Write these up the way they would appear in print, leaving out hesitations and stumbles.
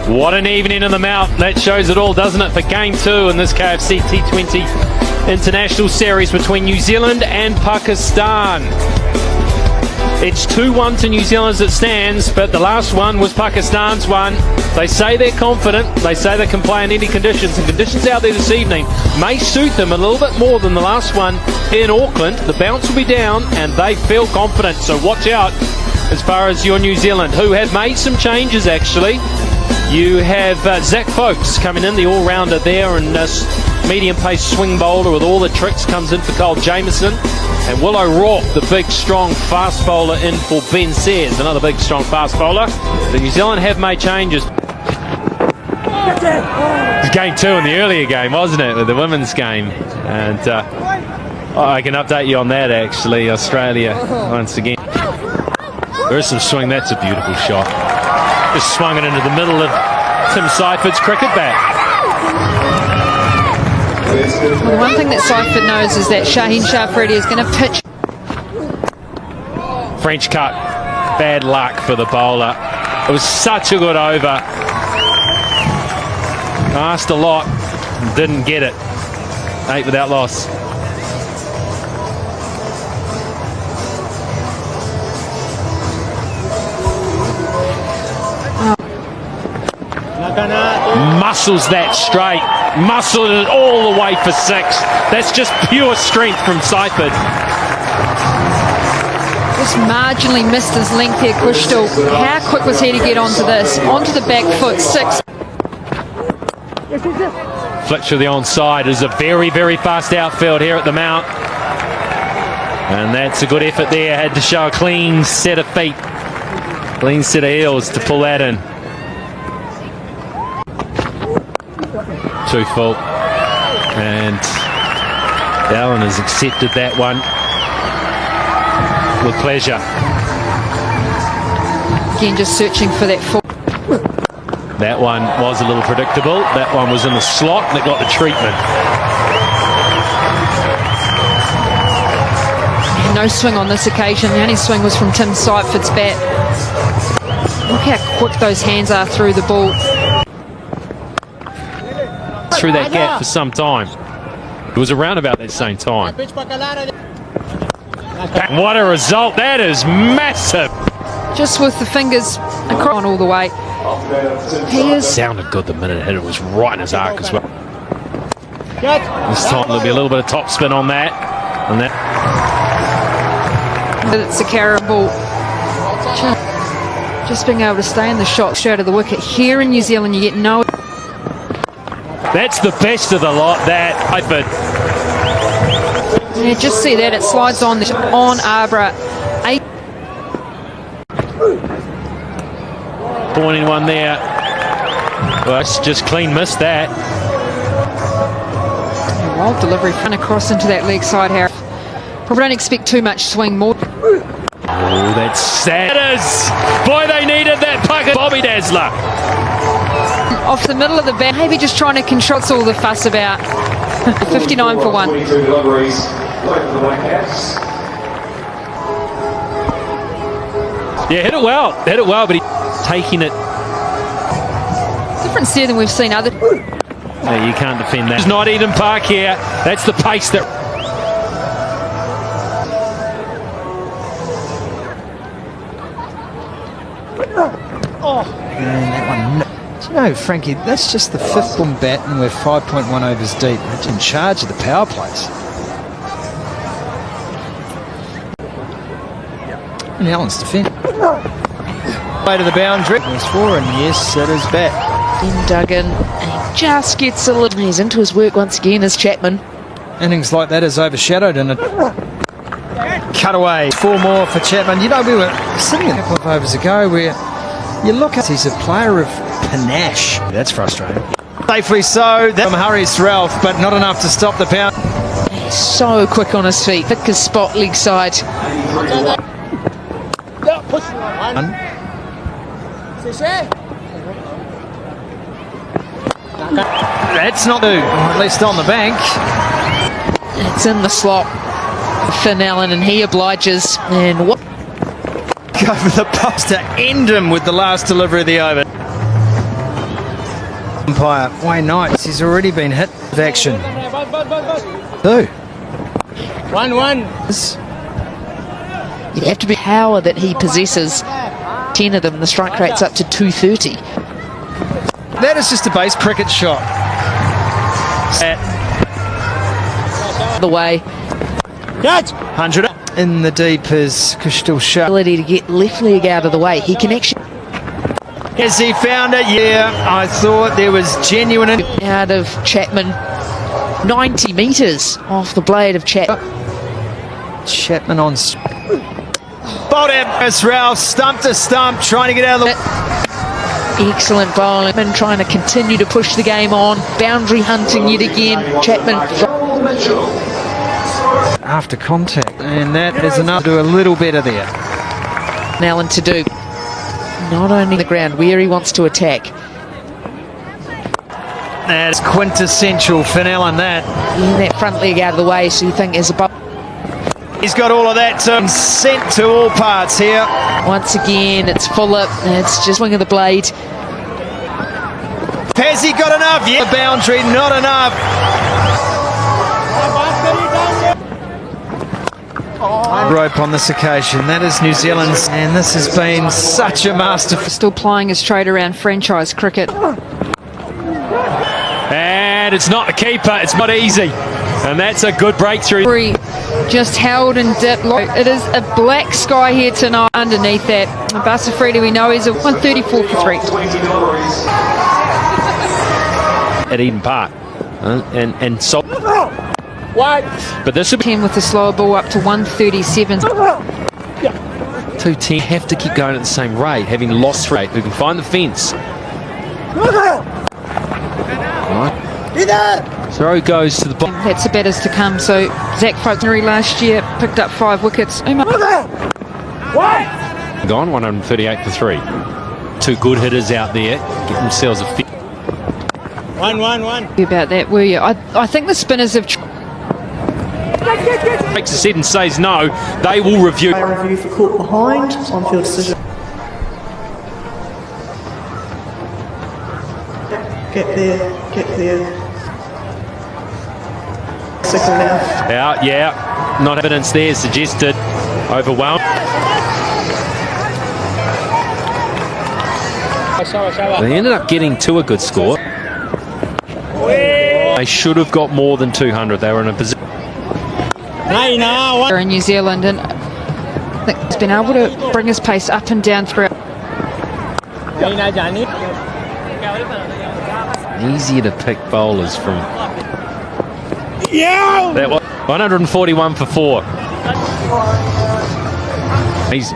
What an evening in the Mount. That shows it all, doesn't it, for Game 2 in this KFC T20 International Series between New Zealand and Pakistan. It's 2-1 to New Zealand as it stands, but the last one was Pakistan's one. They say they're confident, they say they can play in any conditions, and conditions out there this evening may suit them a little bit more than the last one in Auckland. The bounce will be down and they feel confident, so watch out as far as your New Zealand, who have made some changes actually. You have Zach Folks coming in, the all-rounder there, and medium-pace swing bowler with all the tricks comes in for Cole Jamieson. And Willow Rourke, the big, strong, fast bowler, in for Ben Sears, another big, strong, fast bowler. The New Zealand have made changes. It was Game 2 in the earlier game, wasn't it, with the women's game? And I can update you on that, actually. Australia, once again. There is some swing. That's a beautiful shot. Just swung it into the middle of Tim Seiferd's cricket bat. Well, the one thing that Seifert knows is that Shaheen Shah Afridi is going to pitch. French cut. Bad luck for the bowler. It was such a good over. Asked a lot. Didn't get it. 8 without loss. Muscles that straight, muscled it all the way for 6. That's just pure strength from Seifert. Just marginally missed his length here, Kushtal. How quick was he to get onto this? Onto the back foot, 6. Flick through the onside. Is a very, very fast outfield here at the Mount. And that's a good effort there. Had to show a clean set of feet, clean set of heels to pull that in. Too full, and Allen has accepted that one with pleasure. Again, just searching for that full. That one was a little predictable. That one was in the slot and it got the treatment. No swing on this occasion. The only swing was from Tim Seiferd's bat. Look how quick those hands are through the ball. Through that gap for some time. It was around about that same time. What a result. That is massive. Just with the fingers across all the way. He is. Sounded good the minute it hit. It was right in his arc as well. This time there'll be a little bit of top spin on that. And that. It's a carry ball. Just being able to stay in the shot straight of the wicket. Here in New Zealand you get no. That's the best of the lot, that. But yeah, just see that. It slides on Arbor. 8. Pointing one there. Well, it's just clean missed that. Wild delivery front across into that leg side, Harry. Probably don't expect too much swing more. Oh, that's sad. It is. Boy, they needed that pucket. Bobby Dazzler. Off the middle of the bat, maybe just trying to control. What's all the fuss about? 59 for 1. Yeah, hit it well, but he's taking it. Different there than we've seen other. Yeah, you can't defend that. It's not Eden Park here. That's the pace that. Oh, and that one. Do you know, Frankie, that's just the 5th boom bat and we're 5.1 overs deep. We're in charge of the power plays. And Allen's defending. Way to the boundary. There's 4, and yes, it is back. In Duggan, and he just gets a little. He's into his work once again as Chapman. Innings like that is overshadowed in a cutaway. 4 more for Chapman. You know, we were sitting a couple of overs ago where you look at he's a player of panache. That's frustrating. Safely so. That hurries Ralph, but not enough to stop the pound. He's so quick on his feet. Thick as spot leg side. That's not new, at least on the bank. It's in the slot. Finn Allen, and he obliges. And what? Go for the post to end him with the last delivery of the over. Umpire Wayne Knights, he's already been hit with action. 2. 1-1. You'd have to be power that he possesses. 10 of them, the strike rate's up to 230. That is just a base cricket shot. The way, Catch. 100 in the deep is Kushtil Shah. ability to get left leg out of the way. He can actually Has he found it? Yeah, I thought there was genuine. out of Chapman. 90 metres off the blade of Chapman. Chapman on. Bowled out. It's Ralph, stump to stump, trying to get out of the. Excellent bowling. Chapman trying to continue to push the game on. Boundary hunting yet again. Chapman. After contact, and that is enough to do a little better there. Allen to do. Not only the ground, where he wants to attack. That's quintessential Fennell and that. Getting that front leg out of the way, so you think as a bowl. He's got all of that sent to all parts here. Once again, it's Fuller. It's just wing of the blade. Has he got enough? Yeah, boundary, not enough. Rope on this occasion. That is New Zealand's, and this has been such a masterful. Still plying his trade around franchise cricket. And it's not the keeper, it's not easy. And that's a good breakthrough. Free, just held and dipped low. It is a black sky here tonight underneath that. Basafredi, we know, he's a 134 for 3. At Eden Park. And so. But this would be 10 with the slower ball up to 137. 210. Have to keep going at the same rate, having lost rate. Who can find the fence? Right. Throw goes to the bottom. That's the batters to come. So Zach Faulkner last year picked up 5 wickets. Gone 138 for 3. 2 good hitters out there. Get themselves a fit. 1-1-1. About that, were you? I think the spinners have. Takes a set and says no. They will review. Review for caught behind, on-field decision. Get there. Signal now. Out, yeah. Not evidence there suggested. Overwhelmed. They ended up getting to a good score. They should have got more than 200. They were in a position. In New Zealand, and I think he's been able to bring his pace up and down throughout. Easier to pick bowlers from. Yeah. That was 141 for 4. He's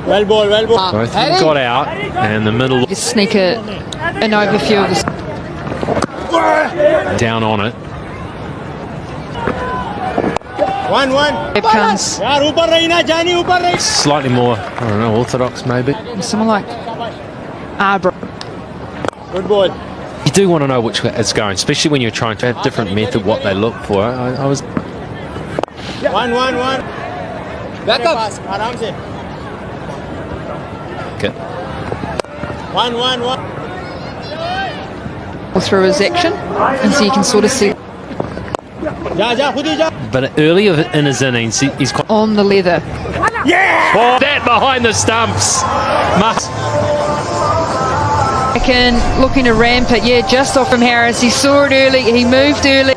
Well ball. both of them got out, and the middle Just sneak an overfield. down on it. 1-1. It comes यार ऊपर रही ना जानी ऊपर रही. Slightly more, I don't know, orthodox maybe. someone like Arbor. Good ball. You do want to know which way it's going, especially when you're trying to have different method what they look for. I was 1-1-1. Back up. आराम से. okay. 1-1-1. Through his action, and so you can sort of see जा खुद ही जा. But earlier in his innings, he's quite. on the leather. Oh, that behind the stumps. Must. And looking to ramp it, yeah, just off from Harris. He saw it early, he moved early.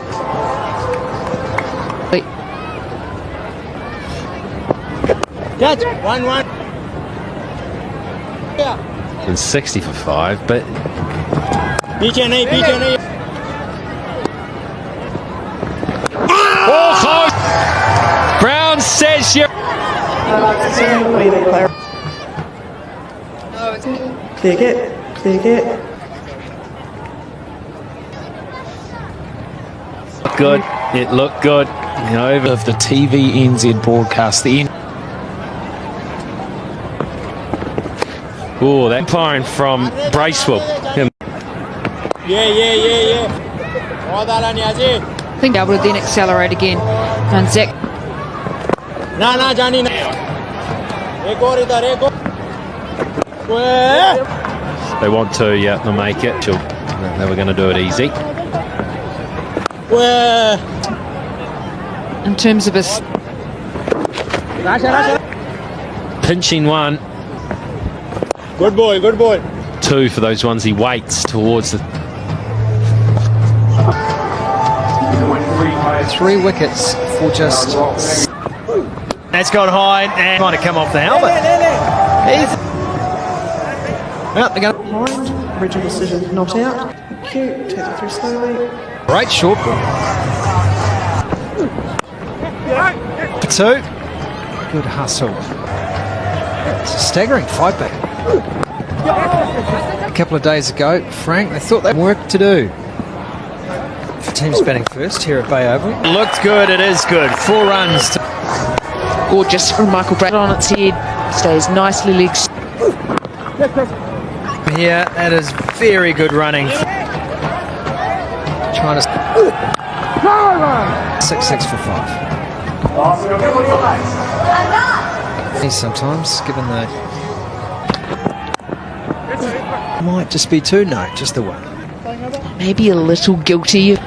Catch. 1-1. And 60 for 5, but पीछे नहीं. oh, close. Brown says you. Clear get. Good. It looked good. You know, over Of the TV NZ broadcast, the end. oh, that umpiring from Bracewell. Him. ये. बहुत आला Niazi. I think able to then accelerate again. And Zach ना जानी ना. एक और इधर. They want to, yeah, they'll make it. She'll They were going to do it easy. Where? In terms of his Pinching one, Good ball, good ball. two for those ones he waits towards the 3 wickets for just. That's gone high and might have come off the helmet. Well, they're going Behind. Original decision not out. Cute. Take it through slowly. great short ball. For 2. Good hustle. It's a staggering fight back. A couple of days ago, Frank, they thought they had work to do. For teams batting first here at Bay Oval. Looked good, it is good. 4 runs. Gorgeous from Michael Brad on its head. Stays nicely legs. Yeah, that is very good running. Trying to 6 for 5. Sometimes, given the might just be 2. No, just the 1. Maybe a little guilty. 8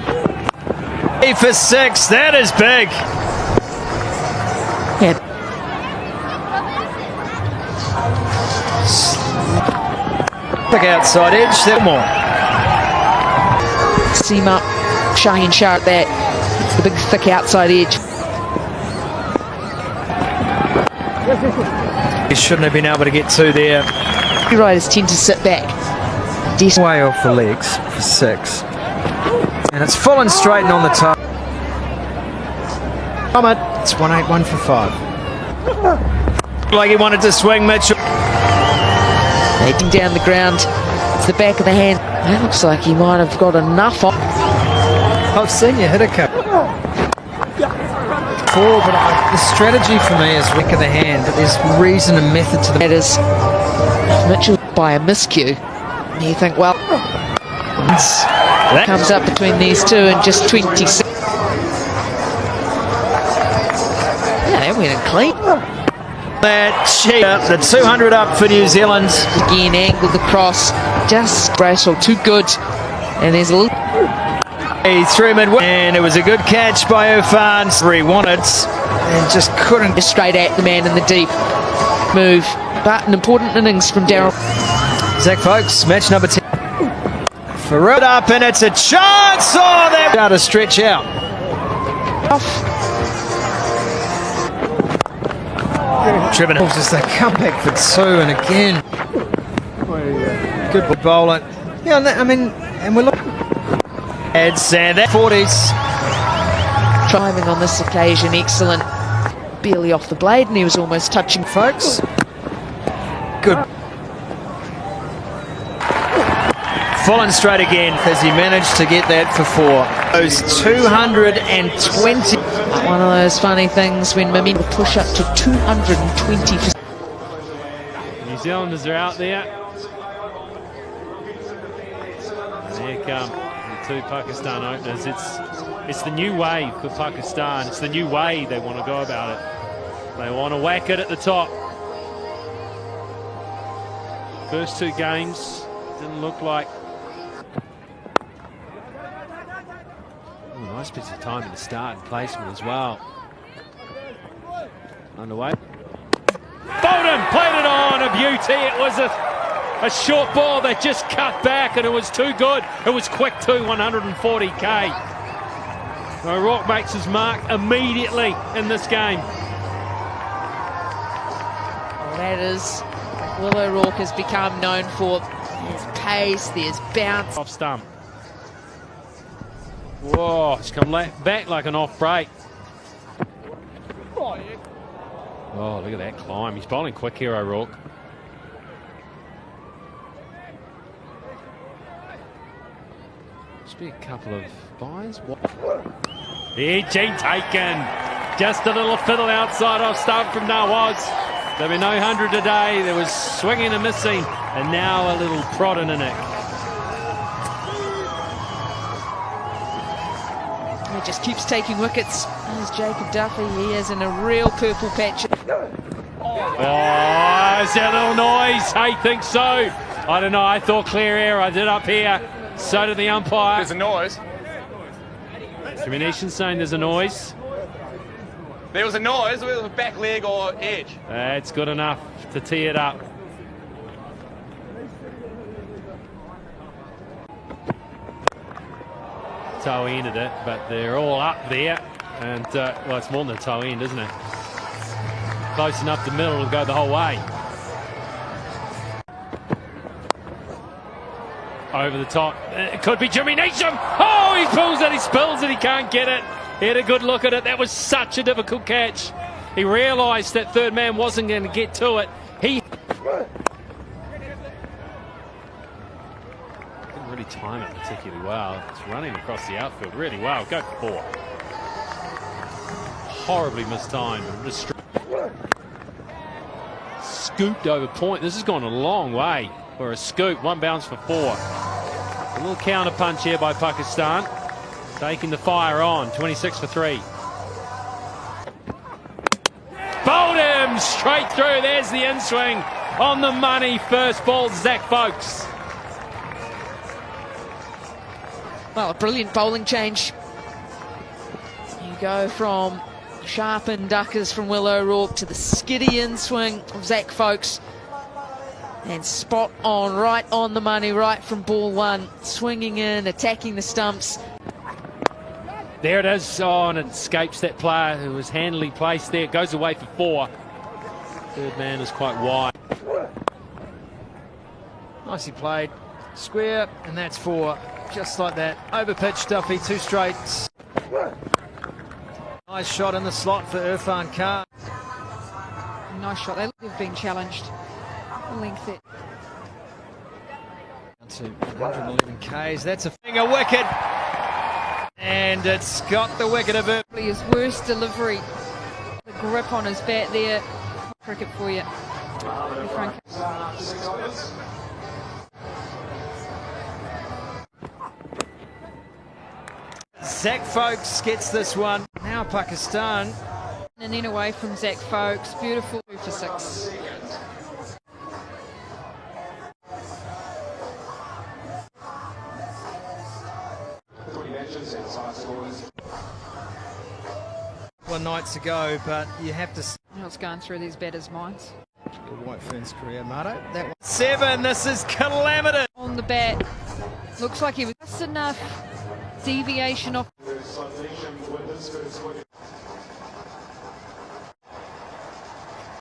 for 6. That is big. Yeah. Look outside edge. There more. Seam up. Shaheen Shah at that. It's the big thick outside edge. He shouldn't have been able to get 2 there. Riders tend to sit back. Way off the legs for 6. And it's full and straight and on the top. It's 181 for 5. Like he wanted to swing Mitchell. Heading down the ground. It's the back of the hand. That looks like he might have got enough on. I've seen you hit a couple. 4, but the strategy for me is back of the hand, but there's reason and method to the. That is Mitchell by a miscue. And you think, well, That comes up between these two and just 26. Yeah, they went in clean. cheap. The 200 up for New Zealand. Again, angled the cross. Just Brayshaw too good. And there's a little. He threw mid, and it was a good catch by Irfan. 3 wanted and just couldn't. Just straight at the man in the deep move. But an important innings from Daryl. Zach Folks, match number 10. For it up, and it's a chance. Oh, they're out to stretch out. Driven it. Just a comeback for 2, and again, good bowler. Yeah, I mean, and we're looking. It's and that 40s. Driving on this occasion, excellent. Barely off the blade, and he was almost touching. Folks. Good. Full and straight again as he managed to get that for 4. Those 220. One of those funny things when Mimi will push up to 220. New Zealanders are out there. And here come the 2 Pakistan openers. It's the new way for Pakistan. It's the new way they want to go about it. They want to whack it at the top. First 2 games didn't look like. Ooh, nice bits of time in the start and placement as well. Underway. Bolden played it on, a beauty. It was a short ball that just cut back, and it was too good. It was quick too, 140k. O'Rourke makes his mark immediately in this game. That is what Will O'Rourke has become known for. There's pace, there's bounce. Off stump. Whoa, it's come back like an off break. Oh, look at that climb. He's bowling quick here, O'Rourke. Just be a couple of buys. Edge taken. Just a little fiddle outside off stump from Nawaz. There'll be no 100 today. There was swinging and missing, and now a little prod in the neck. He just keeps taking wickets. There's Jacob Duffy. He is in a real purple patch. Oh, is that a little noise? Hay thinks so. I don't know. I thought clear air. I did up here. So did the umpire. There's a noise. Communication saying there's a noise. There was a noise. Whether it was a back leg or edge. It's good enough to tee it up. Toe ended it, but they're all up there. And, well, it's more than the toe end, isn't it? Close enough to middle to go the whole way. Over the top. It could be Jimmy Neesham. Oh, he pulls it, he spills it, he can't get it. He had a good look at it. That was such a difficult catch. He realised that third man wasn't going to get to it. He didn't really time it particularly well. It's running across the outfield really well. Go for 4. Horribly mistimed. Just scooped over point. This has gone a long way for a scoop. 1 bounce for 4. A little counter punch here by Pakistan. Taking the fire on. 26 for 3. Bowled him straight through. There's the in-swing on the money. First ball, Zach Folkes. Well, a brilliant bowling change. You go from sharpened duckers from Will O'Rourke to the skiddy in-swing of Zach Folkes. And spot on, right on the money, right from ball 1. Swinging in, attacking the stumps. There it is. Oh, and it escapes that player who was handily placed there. It goes away for 4. Third man is quite wide. Nicely played. Square, and that's 4. Just like that. Over pitch, Duffy, 2 straights. Nice shot in the slot for Irfan Khan. Nice shot. They've been challenged. Length it. Down to 111 Ks. That's a finger wicket. And it's got the wicket of it. His worst delivery. The grip on his bat there. Cricket for you. Zach Folkes gets this one. Now Pakistan. And then away from Zach Folkes. Beautiful. 2 for 6. One nights ago, but you have to. You know what's going through these batters' minds? White Ferns career, Marto. That one. 7. This is calamitous. On the bat. Looks like he was just enough deviation off.